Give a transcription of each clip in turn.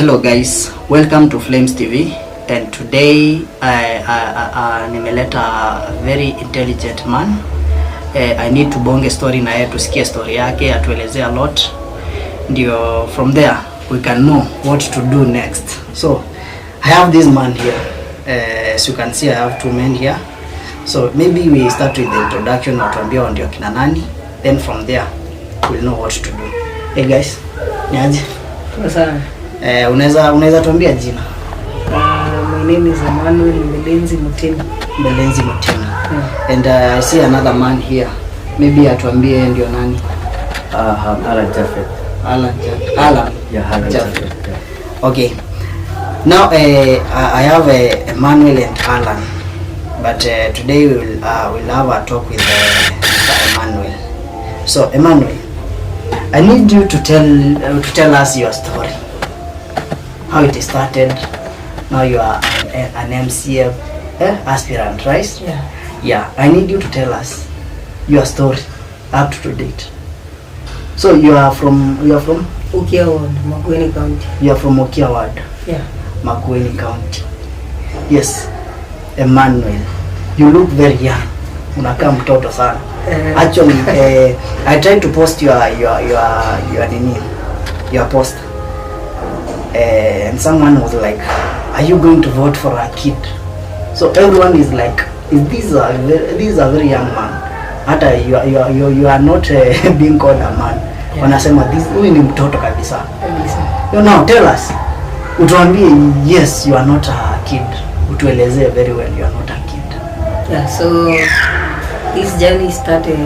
Hello guys, welcome to Flames TV, and today nimeleta a very intelligent man. I need to bonge story na yeye, tusikie story yake, atuelezea a lot, ndio from there we can know what to do next. So I have this man here, as you can see I have two men here, so maybe we start with the introduction, watuambia ndio kina nani, then from there we'll know what to do. Hey guys, niaje? Sana. Unaweza tuambia jina? My name is Emmanuel Mbelenzi. Mbelenzi. Yeah. And I see another man here. Maybe atuambie ndio nani? Alan Jaffet. Alan. Yeah, Alan Jaffet. Yeah. Okay. Now I have Emmanuel and Alan. But today we'll have a talk with Mr. Emmanuel. So Emmanuel, I need you to tell us your story. How it started. Now you are an MCF aspirant, right? Yeah. Yeah. I need you to tell us your story up to date. So you are from Ukia ward, Makueni County. You are from Ukia ward. Yeah. Makueni County. Yes. Emmanuel, you look very young. Unakaa mtoto sana. Actually, I tried to post your post. And someone was like, are you going to vote for a kid? So everyone is like, this is a very young man. Hata you are not being called a man. Yeah. Wanasema this huyu ni mtoto kabisa. You now tell us. Utuambie yes, you are not a kid. Utuelezee very well you are not a kid. Yeah, so this journey started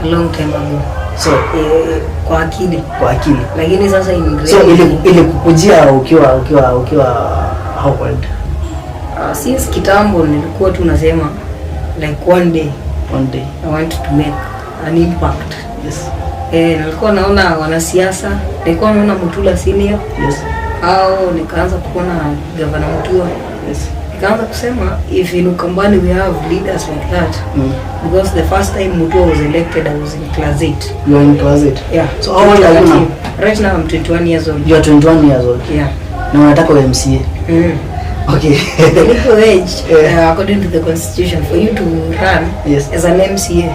a long time ago. So kwa akili. Lakini sasa so ili kukujia ukiwa how old? Since kitambo nilikuwa tu nasema like one day I want to make an impact. Yes. Nilikuwa naona wanasiasa, nilikuwa naona Mutula senior. Yes. Au nikaanza kuona Governor Mutula. Yes. Nikaanza kusema if in Ukambani we have leaders like that, because the first time Mutula was elected I was in class 8. You are in class 8? Yeah. So how old are you now? Right now I'm 21 years old. You are 21 years old? Yeah. Na unataka MCA? Okay. The legal age, according to the constitution, for you to run as an MCA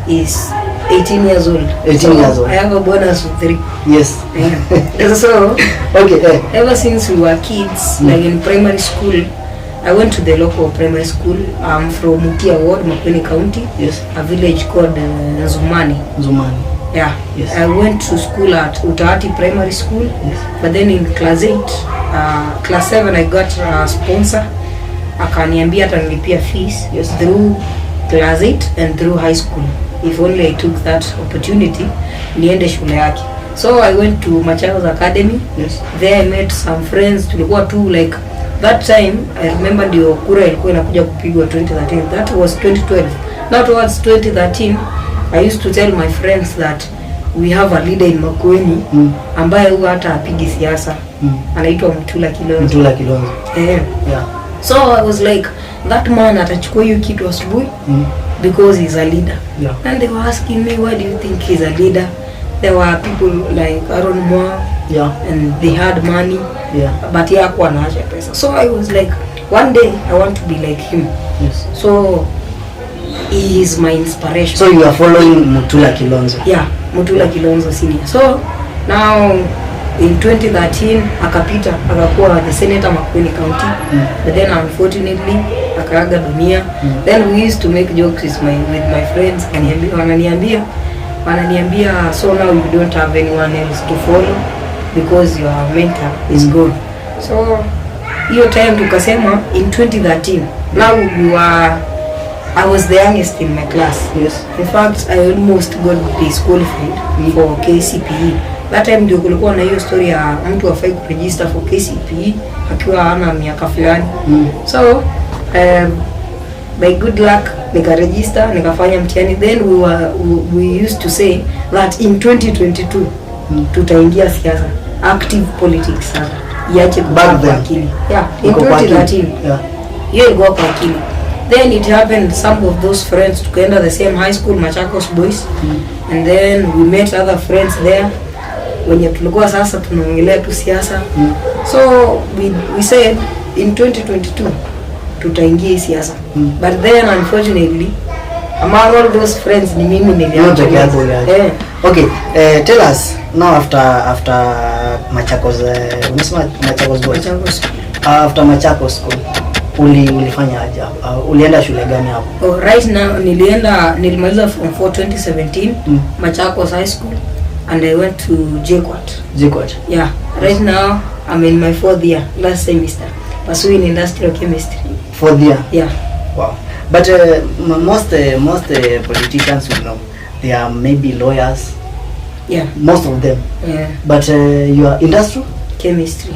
is 18 years old. 18 years old. I have a bonus of 3. Yes. Yeah. So, okay. Ever since we were kids, like in primary school, I went to the local primary school. I'm from Ukia ward, Makueni County. Yes. A village called Zumani. Yeah. Yes. I went to school at Utahati Primary School. Yes. But then in class 8, class 7 I got a sponsor. Akaniambia atanilipia fees through class 8 and through high school. If only I took that opportunity, niende shule yake. So I went to Machao's Academy. Yes. There I met some friends. Tulikuwa tu like that time I remember ndio kura ilikuwa inakuja kupigwa 2013. That was 2012. Now towards 2013 I used to tell my friends that we have a leader in Makueni ambaye huwa hata apigi siasa. Anaitwa Mutula Kilonzo. Yeah. So I was like, that man atachukua hiyo kitu asubuhi because he's a leader. Yeah. And they were asking me, why do you think he's a leader? There were people like Aaron Moore, and they had money, but he hakuwa anaacha pesa. So I was like, one day I want to be like him. Yes. So he is my inspiration. So you are following Mutula Kilonzo? Yeah, Mutula Kilonzo senior. So now in 2013 akapita akakuwa the senator Makueni County. But then unfortunately akaaga dunia. Then we used to make jokes with my friends, wananiambia so now you don't have anyone else to follow because your mentor is gone. So hiyo time tukasema in 2013 now I was the youngest in my class. Yes. In fact, I almost got disqualified for KCPE. That time ndio kulikuwa na hiyo story ya mtu afai kuregister for KCPE akiwa hana miaka fulani. So by good luck nika nikafanya mtihani. Then we used to say that in 2022 tutaingia siasa, active politics sasa. Iache kubaki kwa akili. Yeah, in 2013. Yeah. Hiyo ilikuwa kwa akili. Then it happened, some of those friends tukaenda the same high school, Machakos Boys, and then we met other friends there. wenye tulikuwa sasa tunaongelea tu siasa. So we said in 2022 tutaingia siasa. But then unfortunately among all those friends ni mimi nilianza. Okay, tell us now after Machakos, unasema Machakos boys. After Machakos school ulifanya aje? Ulienda shule gani hapo? Right now nilimaliza form 4 2017 Machakos High School and I went to JKUAT. Yeah, right now I'm in my 4th year, last semester, pursuing industrial chemistry. 4th year? Yeah. Wow. But most politicians will know they are maybe lawyers. Yeah. Most of them. Yeah. But you are industrial chemistry.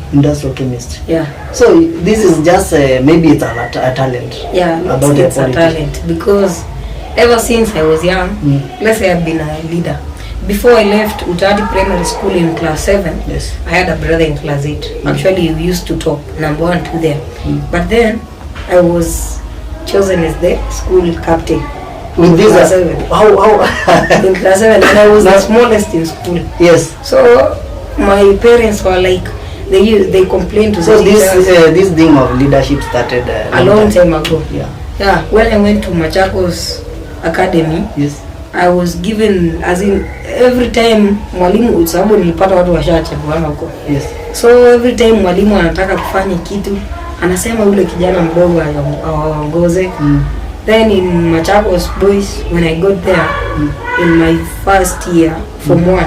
Yeah. So this is just maybe it's a talent. Yeah, it's a talent because ever since I was young, let's say I've been a leader. Before I left Utadi Primary School in class 7, yes, I had a brother in class 8. Actually, we used to top number 1, 2 there. But then I was chosen as the school captain. With this class 7. How in class 7, and I was the smallest in school. Yes. So my parents were like, they complained to so the teachers. So this thing of leadership started a long time ago. Yeah. When I went to Machakos Academy, yes, I was given, as in every time mwalimu, sababu nilipata watu washachaguana huko. Yes. So every time mwalimu anataka kufanya kitu, anasema yule kijana mdogo aongoze. Then in Machakos boys, when I got there in my first year form 1,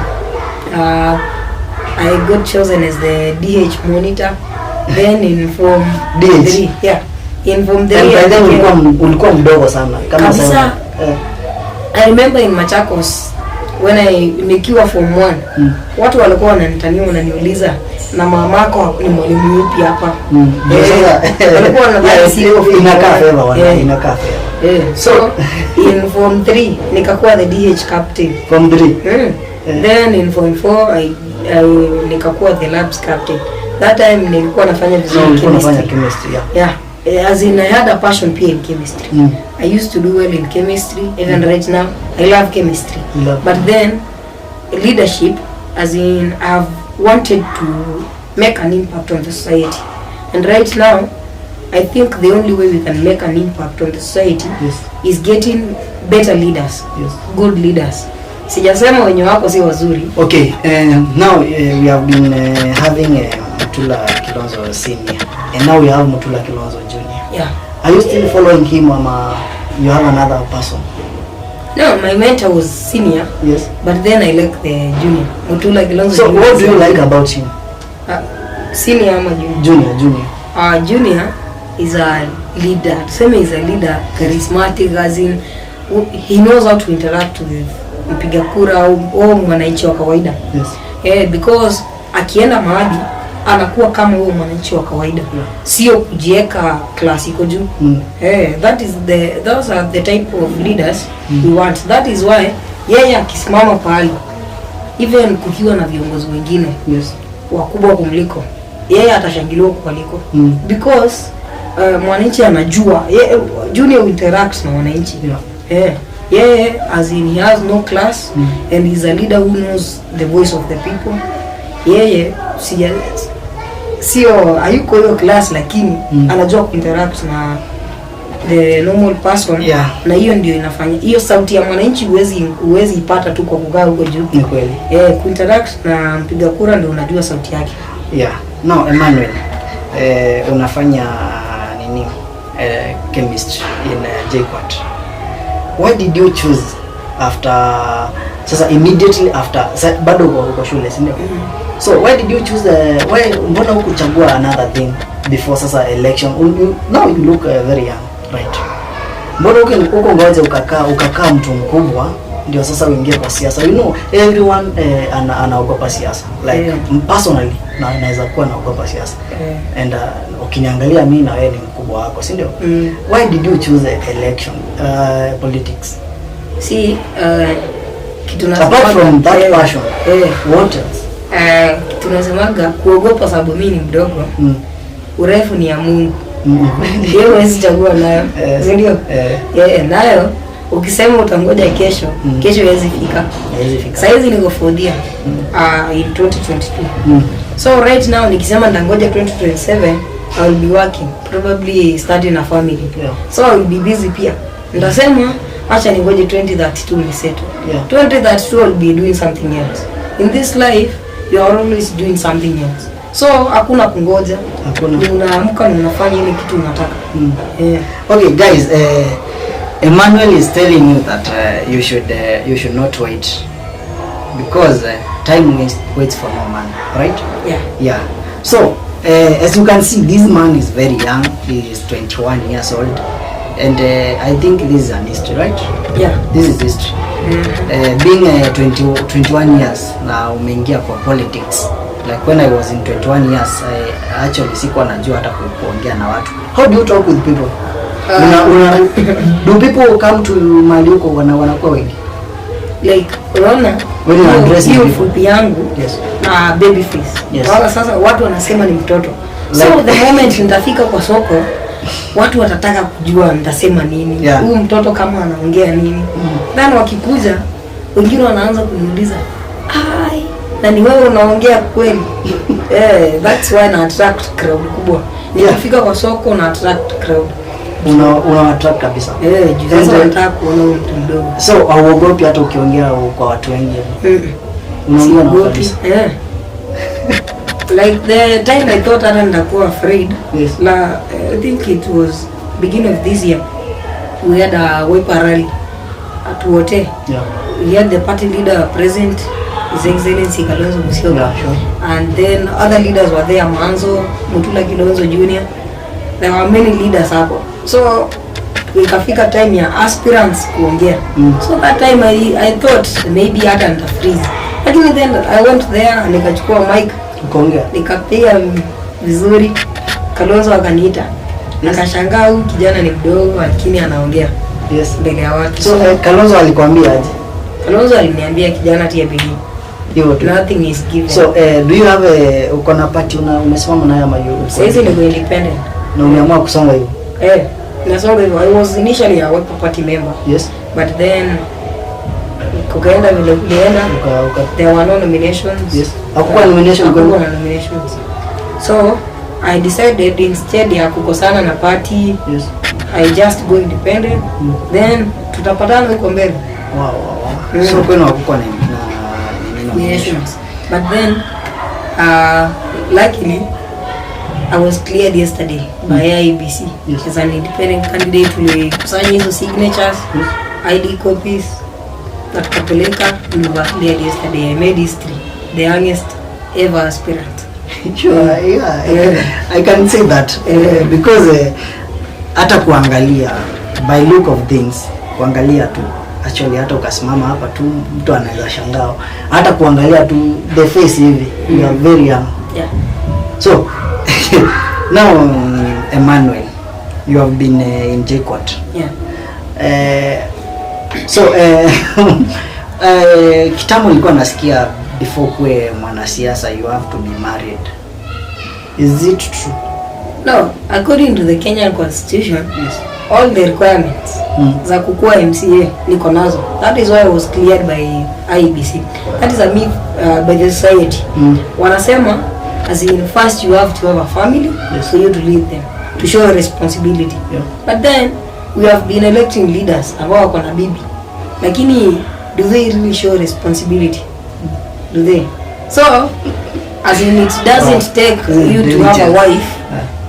I got chosen as the DH monitor. Then in form DH? 3, yeah, in form 3. And then ulikuwa mdogo sana kama sasa. I remember in Machakos when nikiwa form 1, watu walikuwa wananitania, wananiuliza na mamako ni mwalimu yupi hapa? Walikuwa wanadhani si inakaa favor. So in form 3 nikakuwa the DH captain. Form 3. Then in form 4 I nikakuwa the labs captain. That time nilikuwa nafanya vizuri chemistry. Yeah. As in I had a passion pia in chemistry. I used to do well in chemistry. Even right now I love chemistry. But then leadership, as in I've wanted to make an impact on the society. And right now I think the only way we can make an impact on the society is getting better leaders. Good leaders. Sijasema wenye wako si wazuri. Okay, now we have been having Mutula Kilonzo senior, and now we have Mutula Kilonzo junior. Yeah. Are you still following him, or you have another person? No, my mentor was senior. Yes. But then I like the junior. Mutula Kilonzo. So what do you like about him? Senior ama junior? Junior. Junior is a leader. Same is a leader, charismatic, as in he knows how to interact with mpiga kura au mwananchi wa kawaida. Yes. Because akienda mahali anakuwa kama huyo mwananchi wa kawaida. Sio kujieka class iko juu. Those are the type of leaders we want. That is why yeye akisimama pale, even kukiwa na viongozi wengine wakubwa kumliko, yeye atashangiliwa kuliko. Because mwananchi anajua junior interacts na wananchi. As in he has no class and he's a leader who knows the voice of the people. Sio hayuko hiyo class, lakini anajua kuinteract na the normal person. Na hiyo ndio inafanya hiyo sauti ya mwananchi uwezi ipata tu kwa kukaa huko juu. Ni kweli. Kuinteract na mpiga kura ndio unajua sauti yake. Now Emmanuel, unafanya nini chemistry in JKUAT. Why did you choose after immediately after bado uko shule, si ndio? So why did you choose mbona hukuchagua another thing before election? Now you look very young, right? Mbona uko ngoja ukakaa mtu mkubwa ndio sasa uingie kwa siasa? You know everyone anaogopa siasa, like personally naweza kuwa naogopa siasa. And ukiniangalia mimi na wewe ni mkubwa wako, si ndio? Why did you choose election politics? See, apart from that passion, what else? Tunasemaga kuogopa sababu mimi ni mdogo. Urefu ni ya Mungu. Yeye hawezi chagua nayo. Ndio. Nayo ukisema utangoja kesho, kesho haiwezi fika. Sasa hizi niko fourth year in 2022. So right now nikisema nitangoja 2027, I will be working, probably starting a family. So I will be busy pia. Nitasema acha ningoje 2032 ni settle. 2032 I will be doing something else. In this life you are always doing something else. So hakuna kungoja. Unaamka na unafanya ile kitu unataka. Okay guys, Emmanuel is telling you that you should not wait because time waits for no man, right? Yeah. So as you can see, this man is very young. He is 21 years old, and I think this is an history, right? Yeah. This is history. Being 21 years na umeingia kwa politics. Like when I was in 21 years, I actually sikuwa najua hata kuongea na watu. How do you talk with people? Do people come to mahali huko wanakuwa wengi? Like unaona when you address hiyo fupi yangu na baby face. Wala sasa watu wanasema ni mtoto. So the moment nitafika kwa soko, watu watataka kujua nitasema nini. Huyu mtoto kama anaongea nini. Then wakikuja wengine wanaanza kuniuliza, "Ai, na ni wewe unaongea kweli?" That's why na attract crowd kubwa. Nikifika kwa soko na attract crowd. Una attract kabisa. Sasa nataka kuona mtu mdogo. So hauogopi hata ukiongea kwa watu wengi? Unaongea na kabisa. Like the time I thought I ndakuwa afraid. I think it was beginning of this year. We had a wiper rally at Wote. We had the party leader present, His Excellency Kalonzo Musyoka. And then other leaders were there, Manzo, Mutula Kilonzo Jr. There were many leaders hapo. So ikafika time ya aspirants kuongea. So that time I thought maybe hata nita freeze. Lakini then I went there nikachukua mic ukaongea. Nikapiga vizuri. Kalonzo akaniita. Nikashangaa huyu kijana ni mdogo lakini anaongea. Mbele ya watu. So Kalonzo alikwambia aje? Kalonzo aliniambia kijana tia bidii. Nothing is given. So do you have uko na party umesimama nayo ama you? Sasa ni independent. Na umeamua kusonga hivyo? Nasonga hivyo. I was initially a work party member. But then kukaenda vile kulienda. There were no nominations. Hakuwa nomination kwa nominations. So I decided instead ya kukosana na party, I just go independent. Then tutapatana huko mbele. So kwenu hakukuwa na nominations. But then luckily I was cleared yesterday by IEBC as an independent candidate. Tulikusanya hizo signatures, ID copies, na tukapeleka. We were cleared yesterday. I made history, the youngest ever aspirant. I can say that because hata kuangalia by look of things, kuangalia tu actually hata ukasimama hapa tu mtu anaweza shangaa, hata kuangalia tu the face hivi, you are very young. So now Emmanuel, you have been in JKUAT. So kitambo nilikuwa nasikia before kuwe mwanasiasa you have to be married. Is it true? No, according to the Kenyan constitution, all the requirements za kukuwa MCA niko nazo. That is why I was cleared by IEBC. That is a myth by the society. Wanasema as in first you have to have a family for you to lead them, to show responsibility. But then we have been electing leaders ambao wako na bibi. Lakini do they really show responsibility? Do they? So as in it doesn't take you to have a wife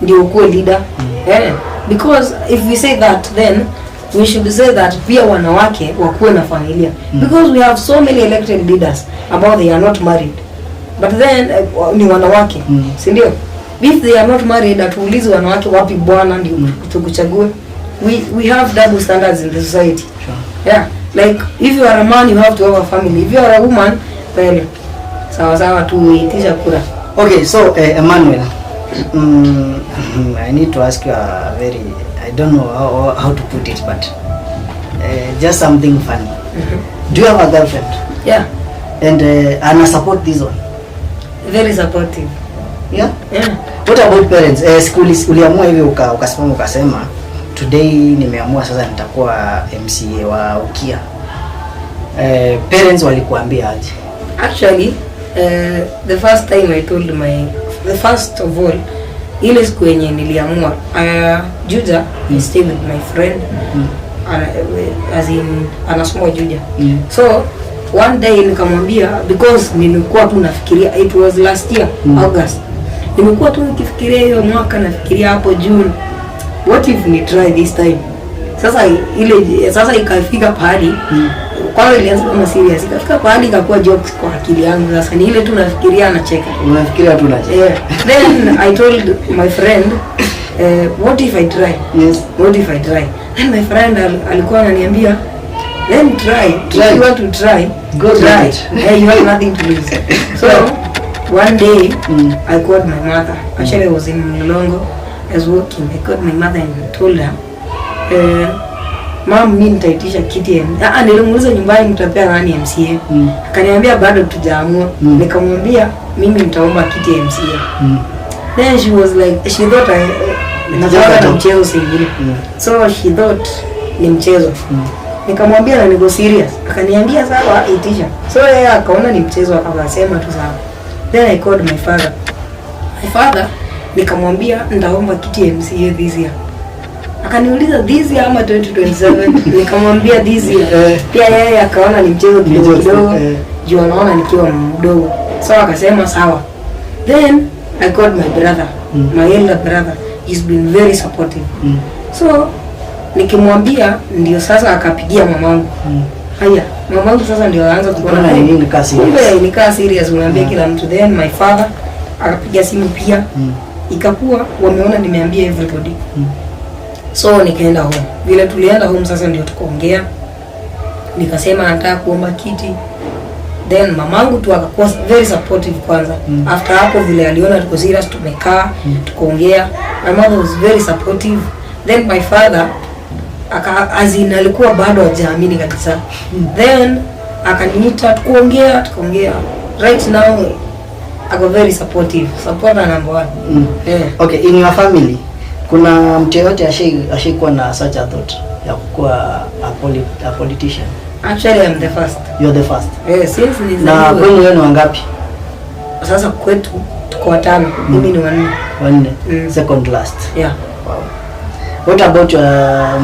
ndio ukuwe leader. Because if we say that, then we should say that pia wanawake wakuwe na familia. Because we have so many elected leaders ambao they are not married. But then ni wanawake, si ndio? If they are not married, atuulize wanawake wapi bwana ndio tukuchague. We have double standards in the society. Like if you are a man you have to have a family. If you are a woman, well, sawa tu itisha kura. Okay, so Emmanuel, I need to ask you a very, I don't know how to put it, but just something funny. Do you have a girlfriend? And ana support this one? Very supportive. What about parents? School uliamua hivi ukasimama ukasema today nimeamua sasa nitakuwa MCA wa Ukia. Parents walikuambia aje? Actually, the first time I told the first of all, ile siku yenye niliamua, Juja, I stay with my friend, as in anasoma Juja. So one day nikamwambia, because nilikuwa tu nafikiria, it was last year, August. Nilikuwa tu nikifikiria hiyo mwaka, nafikiria hapo June, what if ni try this time? Sasa ikafika pahali, kwa ilianza kama serious, ikafika pahali ikakuwa jokes kwa akili yangu. Sasa ni ile tu nafikiria nacheka. Unafikiria tu nacheka. Then I told my friend, what if I try? Yes. What if I try? Then my friend alikuwa ananiambia, then try. If you want to try, go try. Hey, you have nothing to lose. So one day I called my mother. Actually I was in Mlolongo. I was working. I called my mother and told her, Mom, mimi nitaitisha kiti. Nilimuuliza nyumbani mtapea nani MCA. Akaniambia bado tujaamua. Nikamwambia mimi nitaomba kiti MCA. Then she was like, she thought nataka na mchezo singine. So she thought ni mchezo. Nikamwambia na niko serious. Akaniambia sawa, itisha. So yeye akaona ni mchezo, akasema tu sawa. Then I called my father. My father nikamwambia nitaomba kiti MCA this year. Akaniuliza this year ama 2027. Nikamwambia this year. Pia yeye akaona ni mchezo kidogo. Juu anaona nikiwa mdogo. So akasema sawa. Then I called my brother, my elder brother. He's been very supportive. So nikimwambia ndio sasa akapigia mamangu. Haya, mamangu sasa ndio aanza kuona nini kasi. Nikaa serious, unaambia kila mtu. Then my father akapiga simu pia. Ikakuwa wameona nimeambia everybody. So nikaenda home. Vile tulienda home sasa ndio tukaongea. Nikasema nataka kuomba kiti. Then mamangu tu akakuwa very supportive kwanza. After hapo vile aliona tuko serious, tumekaa, tukaongea. My mother was very supportive. Then my father alikuwa bado hajaamini kabisa. Then akaniita tukaongea. Right now ako very supportive. Supporter number 1. Okay, in your family kuna mtu yote ashikuwa na such a thought ya kuwa a politician? Actually I'm the first. You're the first? Since na kwenu wewe ni wangapi? Sasa kwetu tuko 5. Mimi ni 4. Second last. Yeah. Wow. What about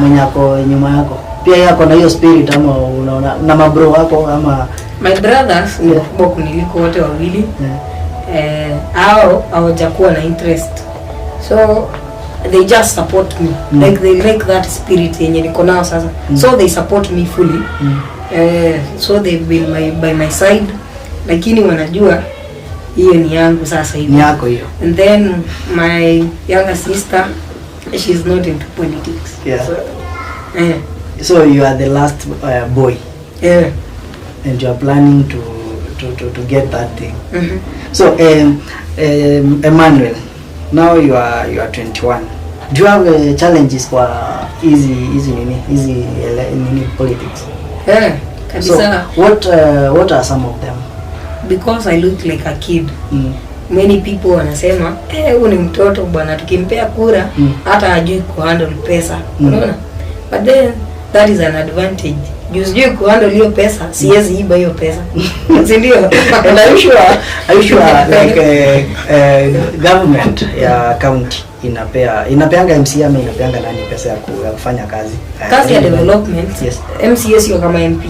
mwenye ako nyuma yako? Pia yako na hiyo spirit ama unaona na mabro wako ama? My brothers ni wakubwa kuniliko wote wawili. Hao hawajakuwa na interest. So they just support me. Like they like that spirit yenye niko nao sasa. So they support me fully. So they've been by my side. Lakini wanajua hiyo ni yangu sasa hivi. Ni yako hiyo. And then my younger sister, she's not into politics. Yeah. So you are the last boy. Yeah. And you are planning to get that thing. So Emmanuel, now you are 21. Do you have challenges for easy politics? Yeah, kabisa. So what are some of them? Because I look like a kid. Many people wanasema huyu ni mtoto bwana, tukimpea kura hata hajui kuhandle pesa. Unaona? But then that is an advantage. Sijui kuhandle hiyo pesa, siwezi iba hiyo pesa. Ndio. And are you sure like government ya county inapeanga MCA ama inapeanga nani pesa ya kufanya kazi ya development? Yes. MCA sio kama MP.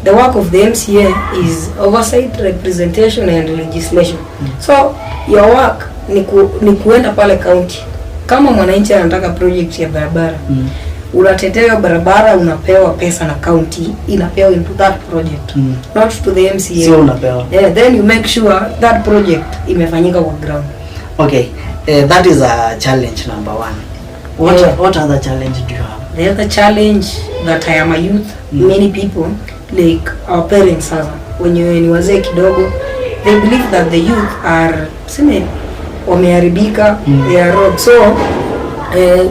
The work of the MCA is oversight, representation and legislation. So your work ni kuenda pale county. Kama mwananchi anataka project ya barabara, unatetea barabara, unapewa pesa na county inapewa into that project, not to the MCA. Sio unapewa. Then you make sure that project imefanyika kwa ground. Okay, that is a challenge number 1. What other challenge do you have? The other challenge that I am a youth, many people like our parents sasa wenye ni wazee kidogo, they believe that the youth are wameharibika, they are robbed. So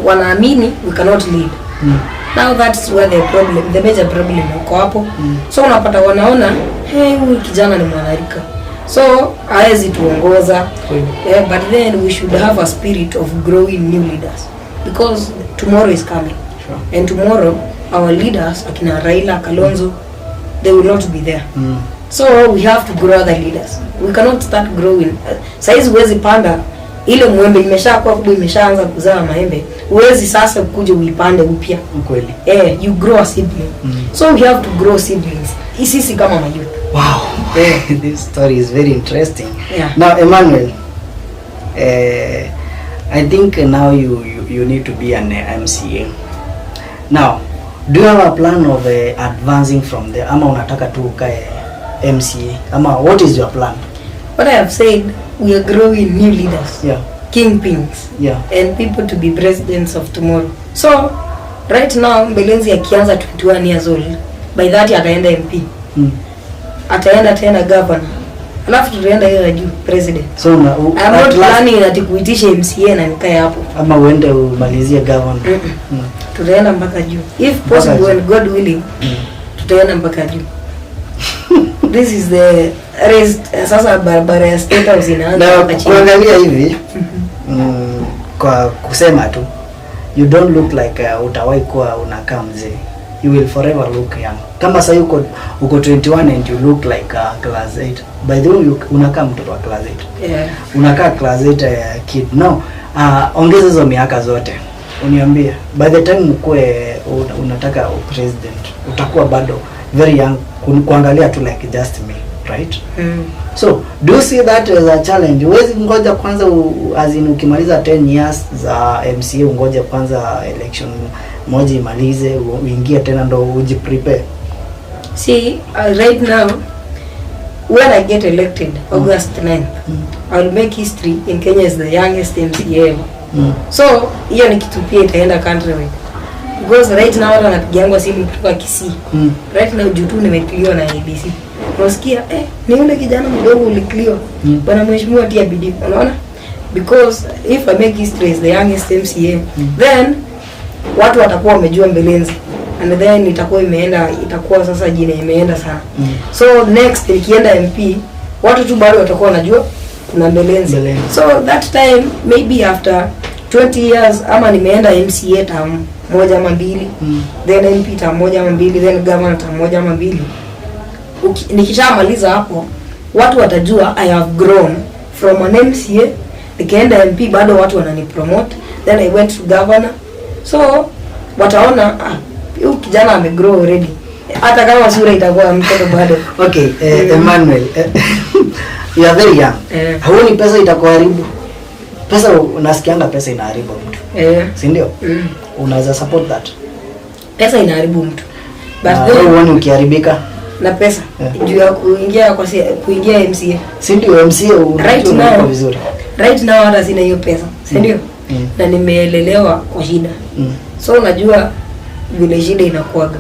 wanaamini we cannot lead. Now that's where the major problem iko hapo. So unapata wanaona huyu kijana ni mwanarika, so hawezi tuongoza. But then we should have a spirit of growing new leaders. because tomorrow is coming. Sure. And tomorrow our leaders akina Raila, Kalonzo, they will not be there. So we have to grow other leaders. We cannot start growing. Saizi huwezi panda ile mwembe imeshakuwa kubwa, imeshaanza kuzaa maembe. Huwezi sasa ukuje uipande upya. Kweli. You grow a sibling. So we have to grow siblings. Sisi kama mayouth. Wow. This story is very interesting. Yeah. Now Emmanuel, I think now you need to be an MCA. Now, do you have a plan of advancing from there? Ama unataka tu ukae MCA? Ama what is your plan? What I have said, we are growing new leaders. Yeah. Kingpins. Yeah. And people to be presidents of tomorrow. So, right now, Mbelenzi akianza 21 years old, by that ataenda MP. Ataenda tena governor. Alafu tutaenda hiyo juu president. So I'm not planning ati kuitisha MCA na nikae hapo. Ama uende umalizie governor. Tutaenda mpaka juu. If possible and God willing, tutaenda mpaka juu. This is the rest. Sasa barabara ya state house inaanza hapa chini. Kuangalia hivi, kwa kusema tu, you don't look like utawahi kuwa unakaa mzee. You will forever look young. Kama sasa uko 21 and you look like class 8. By the way, unakaa mtoto wa class 8. Yeah. Unakaa class 8 kid. Now, ongeza hizo miaka zote. Uniambie, by the time ukue unataka president, utakuwa bado very young, kuangalia tu like just me, right? So, do you see that as a challenge? Huwezi ngoja kwanza ukimaliza 10 years za MCA ungoje kwanza election moja imalize uingie tena ndo uji prepare? See, right now, when I get elected, August 9th, I will make history in Kenya as the youngest MCA ever. So, hiyo ni kitu pia itaenda countrywide. Because right now watu wanapigiangwa simu kutoka Kisii. Right now juu tu nimekliwa na ABC. Unasikia ni yule kijana mdogo ulikliwa. Bwana mheshimiwa tia bidii. Unaona? Because if I make history as the youngest MCA, then watu watakuwa wamejua Mbelenzi. And then itakuwa sasa jina imeenda sana. So next nikienda MP, watu tu bado watakuwa wanajua kuna Mbelenzi. So that time maybe after 20 years ama nimeenda MCA term moja ama mbili, then MP term moja ama mbili, then governor term moja ama mbili. Nikishamaliza hapo, watu watajua I have grown from an MCA, nikaenda MP bado watu wananipromote, then I went to governor. So wataona huyu kijana amegrow already. Hata kama sura itakuwa mtoto bado. Okay, Emmanuel, you are very young. Huoni pesa itakuharibu? Pesa unasikianga pesa inaharibu mtu. Si ndio? Unaweza support that? Pesa inaharibu mtu. But wewe uone ukiharibika na pesa juu ya kuingia MCA. Si ndio MCA unajua vizuri. Right now hata sina hiyo pesa. Si ndio? Na nimeelelewa kwa shida. So unajua vile shida inakuaga.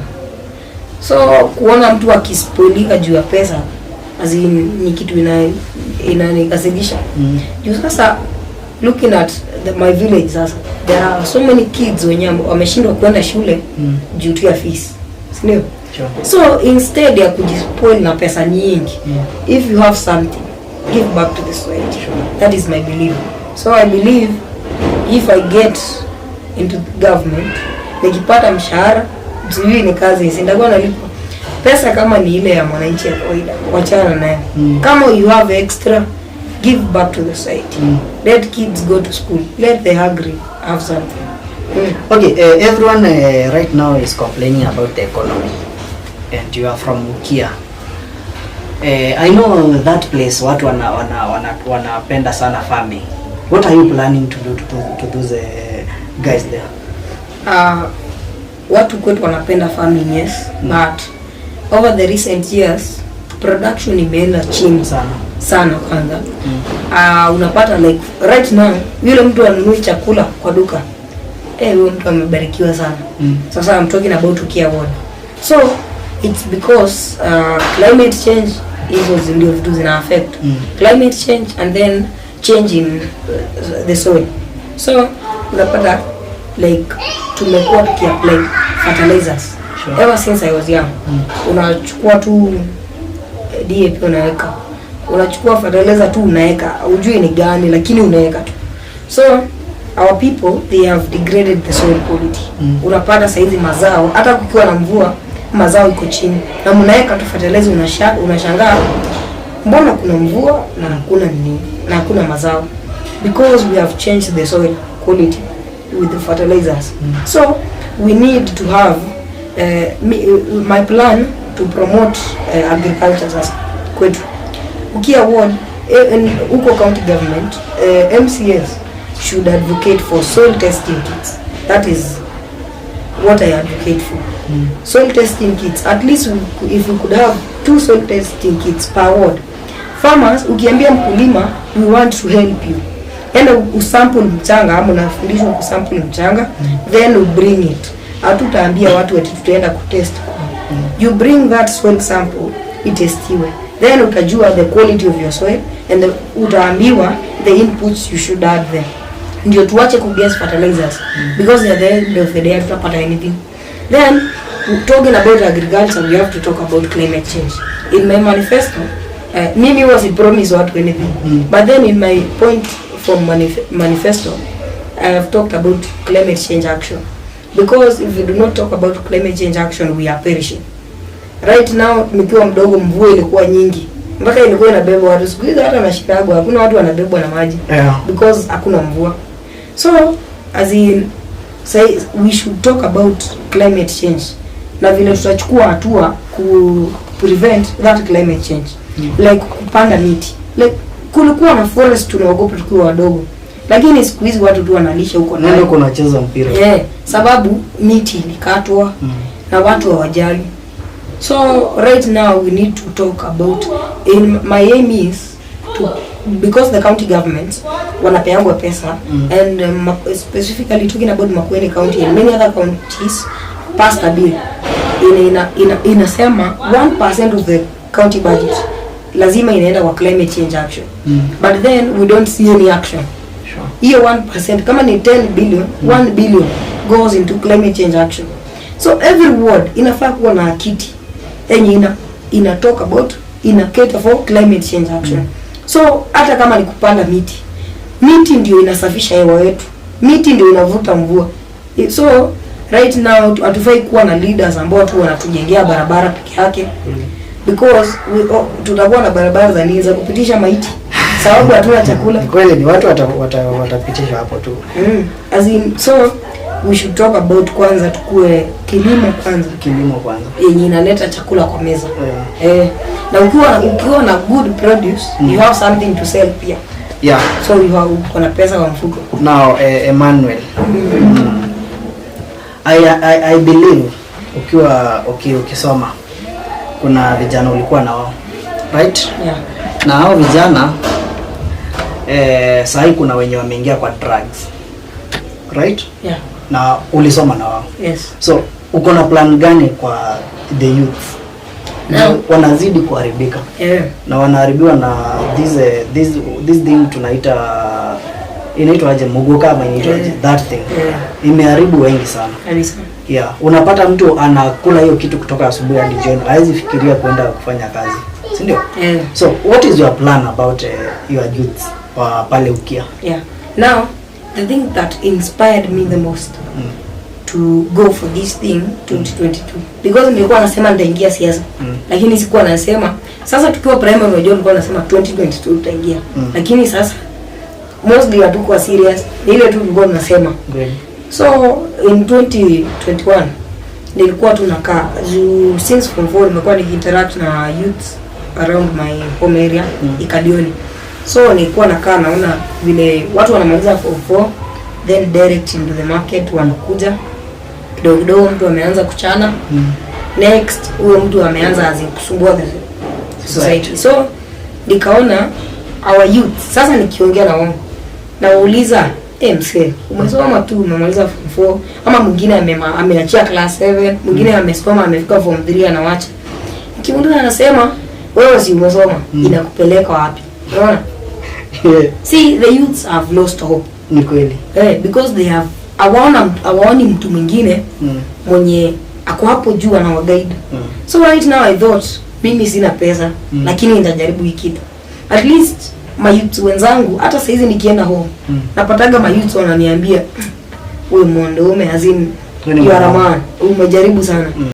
So kuona mtu akispoilika juu ya pesa ni kitu inanikasirisha. Juu sasa looking at my village sasa, there are so many kids wenye wameshindwa kwenda shule due to fees. Sindio? Sure. So instead ya kujispoil na pesa nyingi, if you have something, give back to the society. Sure. That is my belief. So I believe if I get into the government, nikipata mshahara, msijui ni kazi, sindakuwa nalipwa pesa kama ni ile ya mwananchi ya kawaida, wachana nayo. Kama you have extra, give back to the society. Let kids go to school. Let the hungry have something. Okay, everyone right now is complaining about the economy, and you are from Ukia. I know that place watu wanapenda sana farming. What are you planning to do to those guys there? Watu kwetu wanapenda farming, yes, but over the recent years production imeenda chini sana kwanza. Unapata like right now yule mtu anunui chakula kwa duka, huyo mtu amebarikiwa sana. Sasa I'm talking about Ukia ward. So it's because climate change is ndio vitu zina affect climate change and then change in the soil. So unapata like tumekuwa tukiapply fertilizers ever since I was young. Unachukua tu DAP unaweka, unachukua fertilizer tu unaweka, hujui ni gani lakini unaweka tu. So our people they have degraded the soil quality. Unapata saizi mazao hata kukiwa na mvua mazao iko chini, na mnaweka tu fertilizer, unashangaa mbona kuna mvua na hakuna nini na hakuna mazao, because we have changed the soil quality with the fertilizers. So we need to have my plan to promote agriculture sasa kwetu Ukia ward and Uko county government. MCS should advocate for soil testing kits. That is what I advocate for. Soil testing kits, at least if we could have 2 soil testing kits per ward. Farmers, ukiambia mkulima we want to help you, yani usample mchanga, ama unafundishwa kusample mchanga, then we bring it. Hatutaambia watu eti tutaenda kutest. You bring that soil sample, itestiwe, then utajua the quality of your soil, and utaambiwa the inputs you should add there. Ndio tuache ku guess fertilizers, because at the end of the day tutapata anything. Then talking about agriculture, we have to talk about climate change. In my manifesto, mimi was a promise watu anything, but then in my point from manifesto, I have talked about climate change action, because if we do not talk about climate change action, we are perishing. Right now nikiwa mdogo mvua ilikuwa nyingi mpaka ilikuwa inabeba watu. Siku hizi hata na Chicago hakuna watu wanabebwa na maji, because hakuna mvua. So as in say we should talk about climate change na vile tutachukua hatua ku prevent that climate change. Like kupanda miti, like kulikuwa na forest tunaogopa tukiwa wadogo, lakini siku hizi watu tu wanalisha huko na ndio kunacheza mpira. Sababu miti ilikatwa na watu hawajali. So right now we need to talk about, in my aim is to, because the county governments wanapeangwa pesa, and specifically talking about Makueni county and many other counties passed a bill inasema 1% of the county budget lazima inaenda kwa climate change action. But then we don't see any action. Hiyo 1% kama ni 10 billion, 1 billion goes into climate change action. So every ward inafaa kuwa na kiti yenye ina talk about, ina cater for climate change action. So hata kama ni kupanda miti ndio inasafisha hewa yetu, miti ndio inavuta mvua. So right now hatufai kuwa na leaders ambao tu wanatujengea barabara peke yake, because tutakuwa na barabara za nini za kupitisha maiti sababu hatuna chakula. Kweli ni watu watapitisha hapo tu. As in, so we should talk about kwanza tukue kilimo kwanza yenye inaleta chakula kwa meza. Na ukiwa na good produce, you have something to sell pia. So you have kuna pesa kwa mfuko. Now Emmanuel, I believe ukisoma kuna vijana ulikuwa na wao, right? Na hao vijana sasa kuna wenye wameingia kwa drugs, right? Na ulisoma na wao. So uko na plan gani kwa the youth? Na wanazidi kuharibika. Na wanaharibiwa na this thing tunaita inaitwa aje, muguka ama inaitwa that thing. Imeharibu wengi sana. Unapata mtu anakula hiyo kitu kutoka asubuhi hadi jioni, hawezi fikiria kwenda kufanya kazi, si ndio? So what is your plan about your youth pale Ukia? Now the thing that inspired me the most to go for this thing 2022, because nilikuwa nasema nitaingia siasa, lakini sikuwa nasema sasa tukiwa primary unajua nilikuwa nasema 2022 tutaingia, lakini sasa mostly hatukuwa serious, ile tu tulikuwa tunasema. So in 2021 nilikuwa tunakaa since form 4 nimekuwa nikiinteract na youth around my home area Ikadioni. So nilikuwa nakaa naona vile watu wanamaliza form 4 then direct into the market, wanakuja kidogo mtu ameanza kuchana, next huyo mtu ameanza kusumbua the society. So nikaona our youth sasa, nikiongea na wao na wauliza mse umesoma tu umemaliza form 4, ama mwingine ameachia class 7, mwingine amesoma amefika form 3 anawacha, nikimuuliza anasema wewe si umesoma, inakupeleka wapi? Unaona? See, the youths have lost hope. Ni kweli. Because they have awaoni mtu mwingine mwenye ako hapo juu ana guide. So right now I thought mimi sina pesa, lakini nitajaribu hiki kitu. At least mayouth wenzangu hata saa hizi nikienda home napataga mayouth wananiambia wewe mwandome azim you are a man, umejaribu sana.